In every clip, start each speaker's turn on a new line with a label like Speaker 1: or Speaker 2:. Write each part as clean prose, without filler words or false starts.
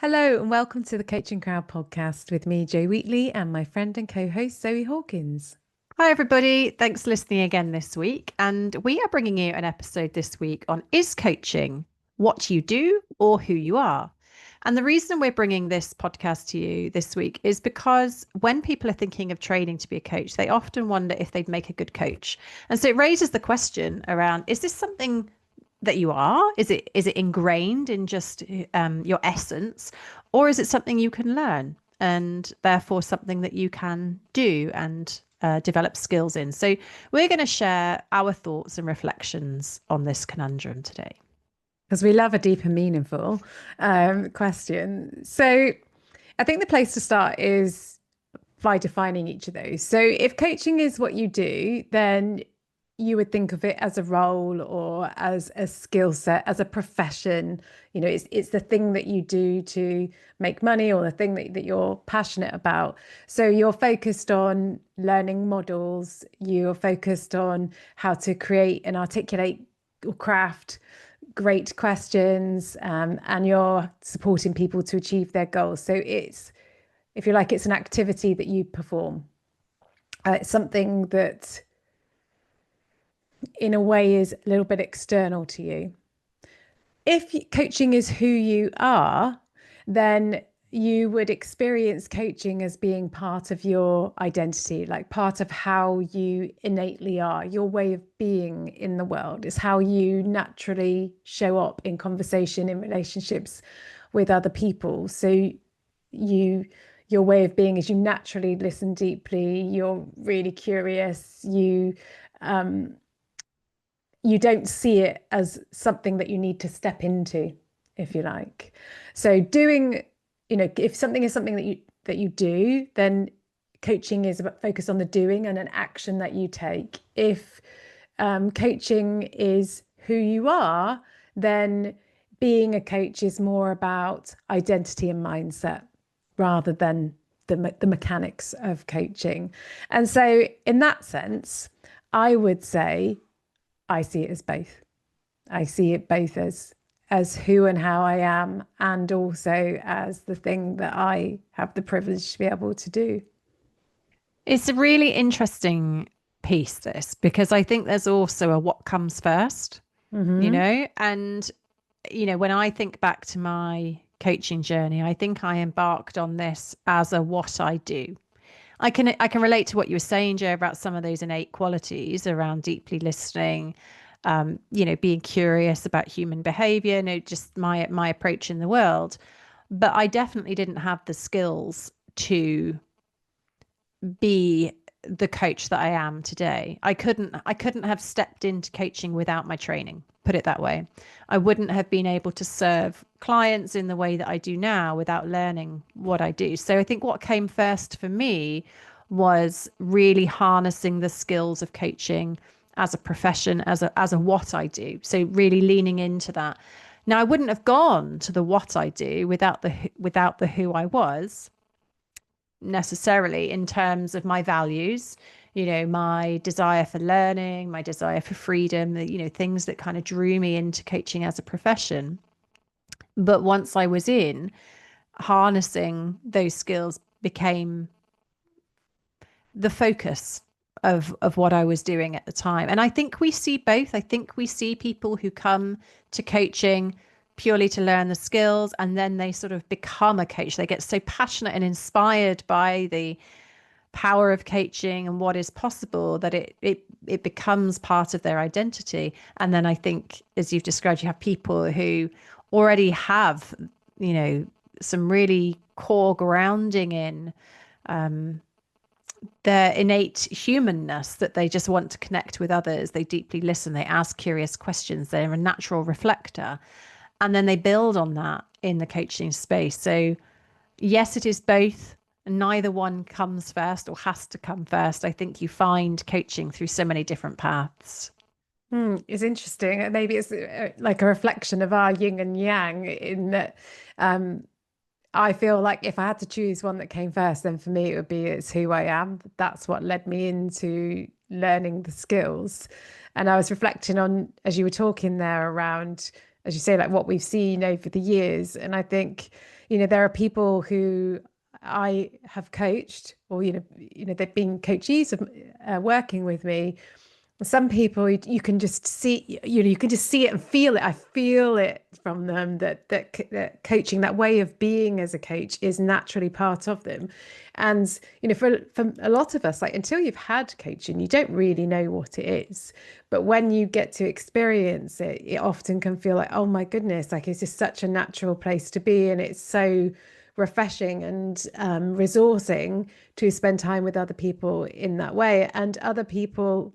Speaker 1: Hello and welcome to the Coaching Crowd podcast with me, Jo Wheatley, and my friend and co-host Zoe Hawkins.
Speaker 2: Hi, everybody. Thanks for listening again this week. And we are bringing you an episode this week on Is coaching what you do or who you are? And the reason we're bringing this podcast to you this week is because when people are thinking of training to be a coach, they often wonder if they'd make a good coach. And so it raises the question around, is this something that you are? Is it ingrained in just your essence, or is it something you can learn and therefore something that you can do and develop skills in? So we're going to share our thoughts and reflections on this conundrum today.
Speaker 1: Because we love a deep and meaningful question. So I think the place to start is by defining each of those. So if coaching is what you do, then you would think of it as a role or as a skill set, as a profession. You know, it's the thing that you do to make money or the thing that you're passionate about. So you're focused on learning models, you're focused on how to create and articulate or craft great questions, and you're supporting people to achieve their goals. So it's, if you like, it's an activity that you perform. It's something that in a way is a little bit external to you. If coaching is who you are, then you would experience coaching as being part of your identity, like part of how you innately are. Your way of being in the world is how you naturally show up in conversation, in relationships with other people. So your way of being is you naturally listen deeply, you're really curious, you don't see it as something that you need to step into, if you like. So doing, if something is something that you do, then coaching is about focus on the doing and an action that you take. If coaching is who you are, then being a coach is more about identity and mindset rather than the mechanics of coaching. And so in that sense, I would say I see it as both. I see it both as who and how I am, and also as the thing that I have the privilege to be able to do.
Speaker 2: It's a really interesting piece, this, because I think there's also a what comes first,
Speaker 1: Mm-hmm.
Speaker 2: and, when I think back to my coaching journey, I think I embarked on this as a what I do. I can relate to what you were saying, Joe, about some of those innate qualities around deeply listening, being curious about human behavior, just my approach in the world. But I definitely didn't have the skills to be the coach that I am today. I couldn't have stepped into coaching without my training, put it that way. I wouldn't have been able to serve clients in the way that I do now without learning what I do. So I think what came first for me was really harnessing the skills of coaching as a profession, as a what I do. So really leaning into that. Now I wouldn't have gone to the what I do without the who I was necessarily, in terms of my values, my desire for learning, my desire for freedom, things that kind of drew me into coaching as a profession. But once I was in, harnessing those skills became the focus of what I was doing at the time. And I think we see both. I think we see people who come to coaching purely to learn the skills, and then they sort of become a coach. They get so passionate and inspired by the power of coaching and what is possible that it becomes part of their identity. And then I think, as you've described, you have people who already have, some really core grounding in their innate humanness, that they just want to connect with others. They deeply listen, they ask curious questions, they're a natural reflector. And then they build on that in the coaching space. So, yes, it is both. Neither one comes first or has to come first. I think you find coaching through so many different paths.
Speaker 1: It's interesting. Maybe it's like a reflection of our yin and yang in that I feel like if I had to choose one that came first, then for me it would be it's who I am. That's what led me into learning the skills. And I was reflecting on, as you were talking there, around as you say, like what we've seen over the years. And I think, there are people who I have coached, or they've been coachees of working with me. Some people you can just see, you can just see it and feel it. I feel it from them that coaching, that way of being as a coach, is naturally part of them. And for a lot of us, like, until you've had coaching, you don't really know what it is. But when you get to experience it, it often can feel like, oh my goodness, like it's just such a natural place to be, and it's so refreshing and resourcing to spend time with other people in that way. And other people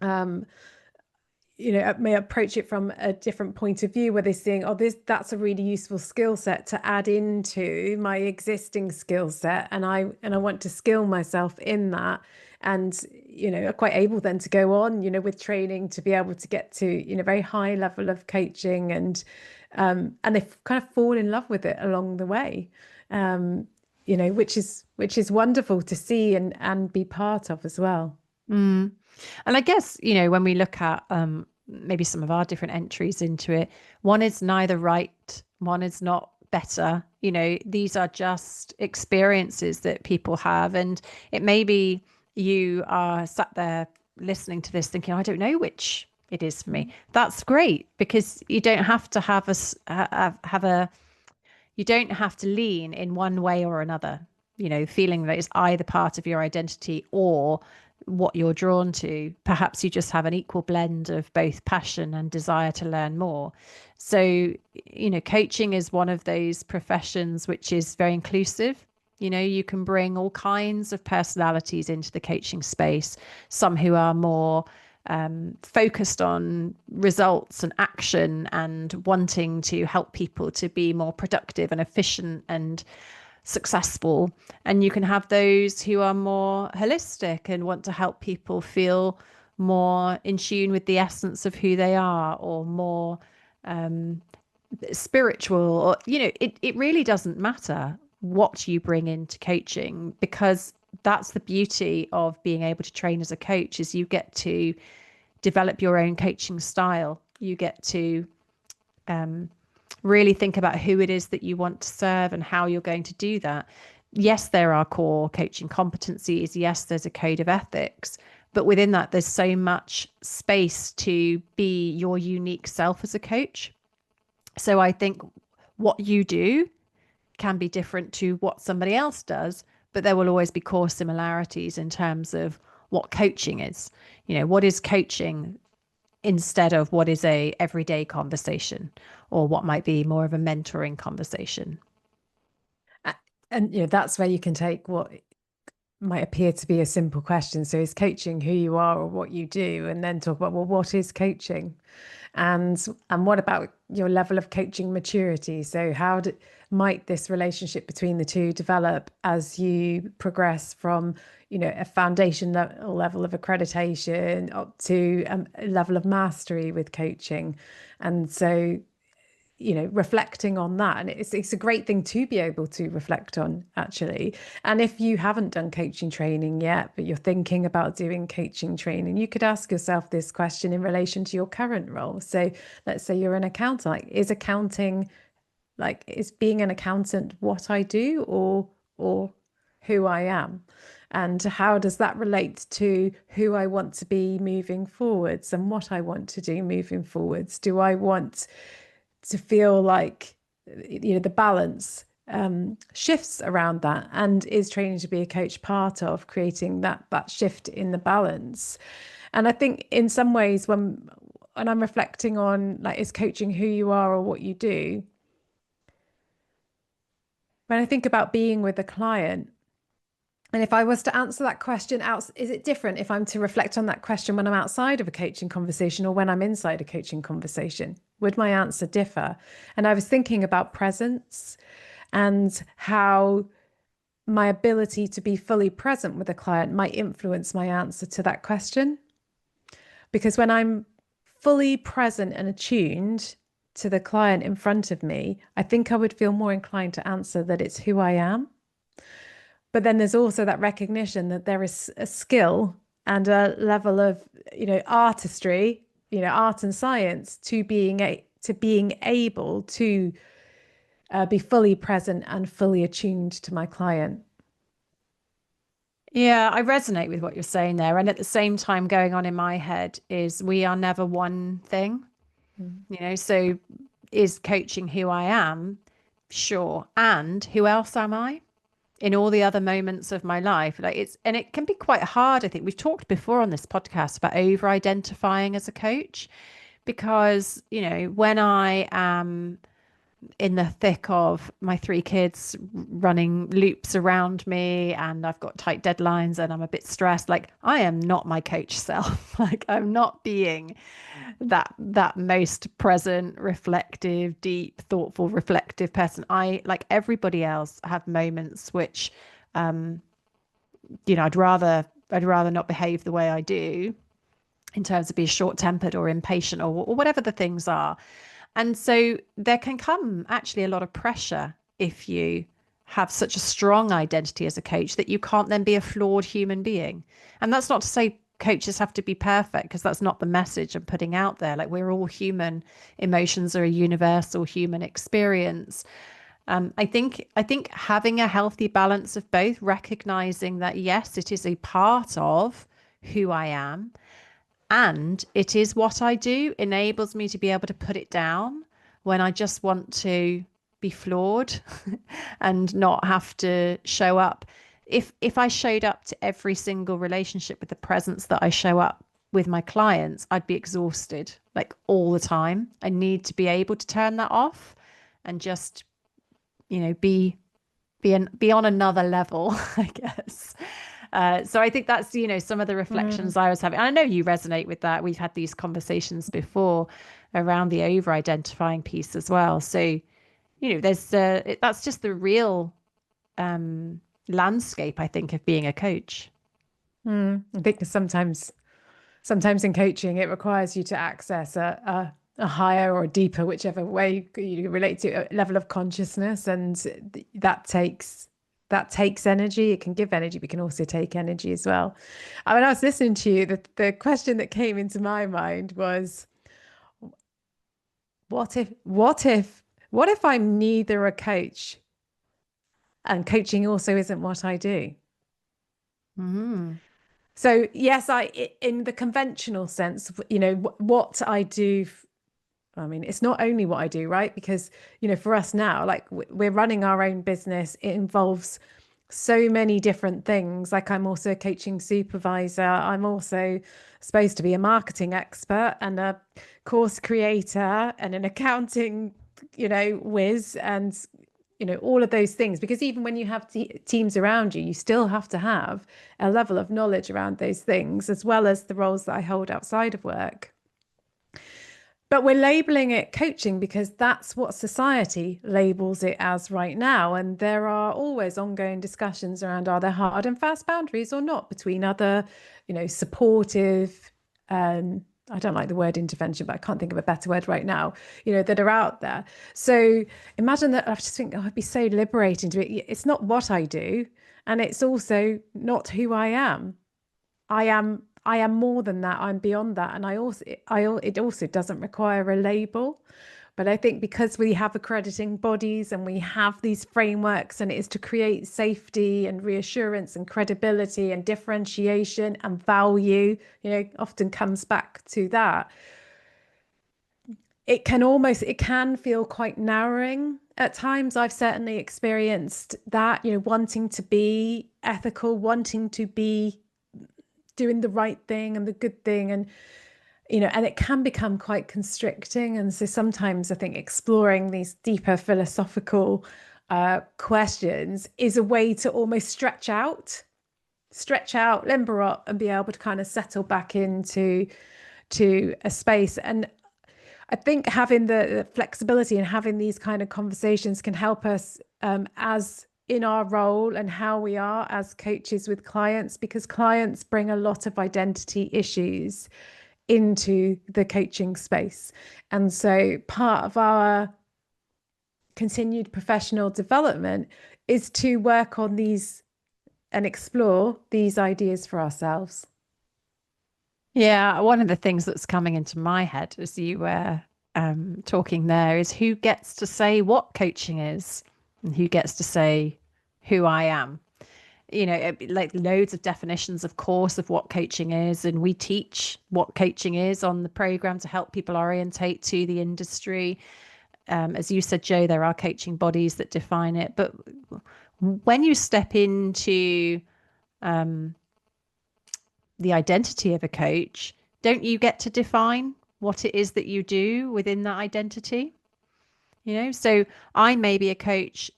Speaker 1: um, may approach it from a different point of view, where they're seeing, oh, that's a really useful skill set to add into my existing skill set, and I want to skill myself in that, and are quite able then to go on, with training, to be able to get to very high level of coaching, and they kind of fall in love with it along the way, which is wonderful to see and be part of as well.
Speaker 2: Mm. And I guess, when we look at maybe some of our different entries into it, one is neither right, one is not better. These are just experiences that people have. And it may be you are sat there listening to this thinking, I don't know which it is for me. That's great, because you don't have to you don't have to lean in one way or another, feeling that it's either part of your identity or what you're drawn to. Perhaps you just have an equal blend of both passion and desire to learn more. So, coaching is one of those professions which is very inclusive. You can bring all kinds of personalities into the coaching space, some who are more focused on results and action and wanting to help people to be more productive and efficient and successful. And you can have those who are more holistic and want to help people feel more in tune with the essence of who they are, or more spiritual, or, it really doesn't matter what you bring into coaching, because that's the beauty of being able to train as a coach, is you get to develop your own coaching style. You get to really think about who it is that you want to serve and how you're going to do that. Yes, there are core coaching competencies. Yes, there's a code of ethics. But within that, there's so much space to be your unique self as a coach. So I think what you do can be different to what somebody else does, but there will always be core similarities in terms of what coaching is. What is coaching instead of what is a everyday conversation, or what might be more of a mentoring conversation.
Speaker 1: And that's where you can take what might appear to be a simple question. So is coaching who you are or what you do? And then talk about, well, what is coaching? And what about your level of coaching maturity? So might this relationship between the two develop as you progress from, a foundation level of accreditation up to a level of mastery with coaching? And so reflecting on that, and it's a great thing to be able to reflect on, actually. And if you haven't done coaching training yet, but you're thinking about doing coaching training, you could ask yourself this question in relation to your current role. So let's say you're an accountant. Is being an accountant what I do, or who I am? And how does that relate to who I want to be moving forwards and what I want to do moving forwards? Do I want to feel like the balance shifts around that, and is training to be a coach part of creating that shift in the balance? And I think in some ways, when I'm reflecting on, like, is coaching who you are or what you do, when I think about being with a client, and if I was to answer that question out, is it different if I'm to reflect on that question when I'm outside of a coaching conversation or when I'm inside a coaching conversation? Would my answer differ? And I was thinking about presence and how my ability to be fully present with a client might influence my answer to that question. Because when I'm fully present and attuned to the client in front of me, I think I would feel more inclined to answer that it's who I am. But then there's also that recognition that there is a skill and a level of, artistry, art and science to to being able to be fully present and fully attuned to my client.
Speaker 2: Yeah, I resonate with what you're saying there. And at the same time, going on in my head is we are never one thing,
Speaker 1: Mm.
Speaker 2: so is coaching who I am? Sure. And who else am I in all the other moments of my life? And it can be quite hard. I think we've talked before on this podcast about over identifying as a coach because, when I am in the thick of my three kids running loops around me and I've got tight deadlines and I'm a bit stressed, like I am not my coach self. Like I'm not being that most present, reflective, deep, thoughtful, reflective person. I, like everybody else, have moments which I'd rather not behave the way I do in terms of being short-tempered or impatient or whatever the things are. And so there can come actually a lot of pressure if you have such a strong identity as a coach that you can't then be a flawed human being. And that's not to say coaches have to be perfect, because that's not the message I'm putting out there. Like we're all human. Emotions are a universal human experience. I think having a healthy balance of both, recognizing that yes, it is a part of who I am, and it is what I do, enables me to be able to put it down when I just want to be flawed and not have to show up. If I showed up to every single relationship with the presence that I show up with my clients, I'd be exhausted like all the time. I need to be able to turn that off and just, be on another level, I guess. So I think that's, some of the
Speaker 1: Mm.
Speaker 2: reflections I was having. And I know you resonate with that. We've had these conversations before around the over identifying piece as well. So, that's just the real landscape, I think, of being a coach.
Speaker 1: I think sometimes in coaching it requires you to access a higher or deeper, whichever way you relate to, a level of consciousness, and that takes energy. It can give energy, but it can also take energy as well. When I was listening to you, the question that came into my mind was, what if I'm neither a coach and coaching also isn't what I do?
Speaker 2: Mm.
Speaker 1: So yes, in the conventional sense, what I do. I mean, it's not only what I do, right? Because, for us now, like we're running our own business, it involves so many different things. Like I'm also a coaching supervisor. I'm also supposed to be a marketing expert and a course creator and an accounting, whiz, and all of those things. Because even when you have teams around you, you still have to have a level of knowledge around those things, as well as the roles that I hold outside of work. But we're labeling it coaching because that's what society labels it as right now. And there are always ongoing discussions around, are there hard and fast boundaries or not between other, supportive, I don't like the word intervention, but I can't think of a better word right now, that are out there. So imagine that. I just think, oh, it'd be so liberating to be. It's not what I do, and it's also not who I am. I am more than that. I'm beyond that. And it also doesn't require a label. But I think because we have accrediting bodies and we have these frameworks, and it is to create safety and reassurance and credibility and differentiation and value, often comes back to that. It can feel quite narrowing at times. I've certainly experienced that, wanting to be ethical, wanting to be doing the right thing and the good thing, and it can become quite constricting. And so sometimes I think exploring these deeper philosophical questions is a way to almost stretch out, limber up, and be able to kind of settle back into a space. And I think having the flexibility and having these kind of conversations can help us, as in our role and how we are as coaches with clients, because clients bring a lot of identity issues into the coaching space. And so part of our continued professional development is to work on these and explore these ideas for ourselves.
Speaker 2: Yeah, one of the things that's coming into my head as you were talking there is who gets to say what coaching is and who gets to say who I am. Like loads of definitions, of course, of what coaching is. And we teach what coaching is on the program to help people orientate to the industry. As you said, Joe, there are coaching bodies that define it. But when you step into the identity of a coach, don't you get to define what it is that you do within that identity? So I may be a coach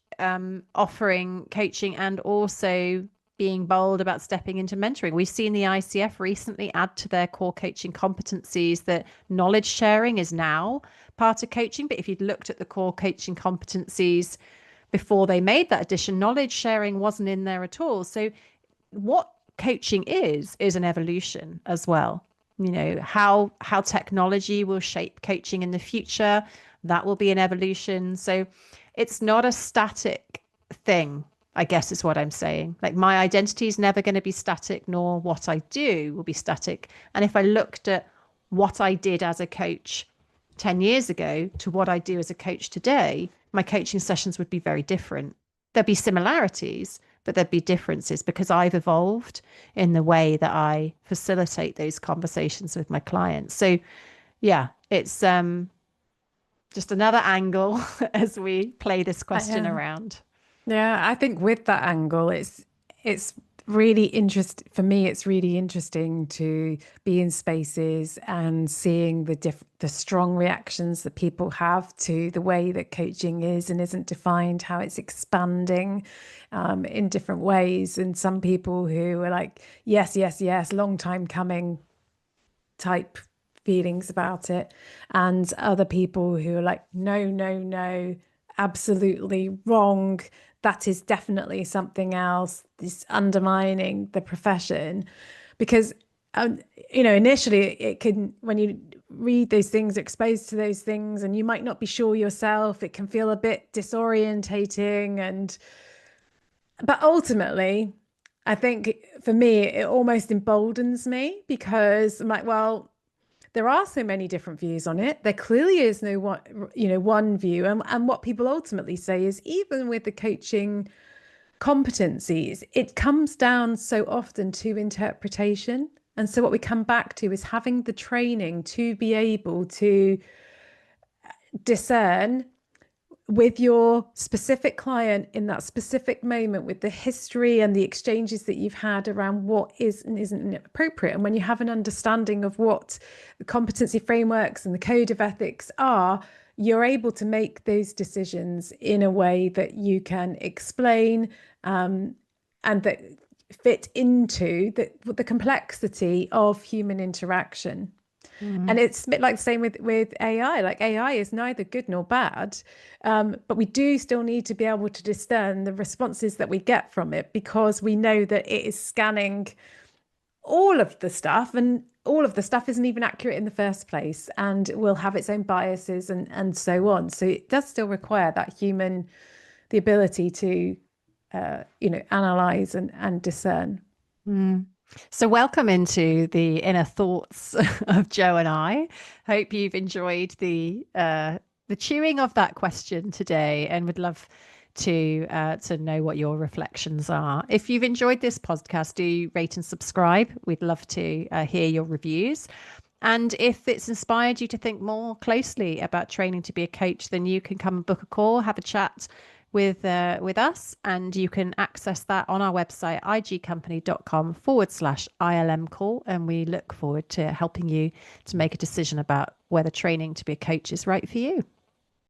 Speaker 2: offering coaching and also being bold about stepping into mentoring. We've seen the ICF recently add to their core coaching competencies that knowledge sharing is now part of coaching. But if you'd looked at the core coaching competencies before they made that addition, knowledge sharing wasn't in there at all. So what coaching is an evolution as well. How technology will shape coaching in the future, that will be an evolution. So it's not a static thing, I guess is what I'm saying. Like my identity is never going to be static, nor what I do will be static. And if I looked at what I did as a coach 10 years ago to what I do as a coach today, my coaching sessions would be very different. There'd be similarities, but there'd be differences because I've evolved in the way that I facilitate those conversations with my clients. So yeah, it's just another angle as we play this question around.
Speaker 1: Yeah, I think with that angle, it's really interest for me. It's really interesting to be in spaces and seeing the strong reactions that people have to the way that coaching is and isn't defined, how it's expanding in different ways. And some people who are like, yes, yes, yes, long time coming type feelings about it, and other people who are like, no, no, no, absolutely wrong. That is definitely something else. This undermining the profession, because initially it can, when you read those things, exposed to those things, and you might not be sure yourself, it can feel a bit disorientating. But ultimately, I think for me, it almost emboldens me because I'm like, well, there are so many different views on it. There clearly is no one view. And what people ultimately say is even with the coaching competencies, it comes down so often to interpretation. And so what we come back to is having the training to be able to discern with your specific client in that specific moment, with the history and the exchanges that you've had around what is and isn't appropriate. And when you have an understanding of what the competency frameworks and the code of ethics are, you're able to make those decisions in a way that you can explain and that fit into the complexity of human interaction. And it's a bit like the same with AI. Like AI is neither good nor bad, but we do still need to be able to discern the responses that we get from it, because we know that it is scanning all of the stuff, and all of the stuff isn't even accurate in the first place, and will have its own biases and so on. So it does still require that human, the ability to analyze and discern.
Speaker 2: So welcome into the inner thoughts of Joe and I. Hope you've enjoyed the chewing of that question today, and would love to know what your reflections are. If you've enjoyed this podcast, do rate and subscribe. We'd love to hear your reviews. And if it's inspired you to think more closely about training to be a coach, then you can come and book a call, have a chat with us, and you can access that on our website, igcompany.com/ILM call. And we look forward to helping you to make a decision about whether training to be a coach is right for you.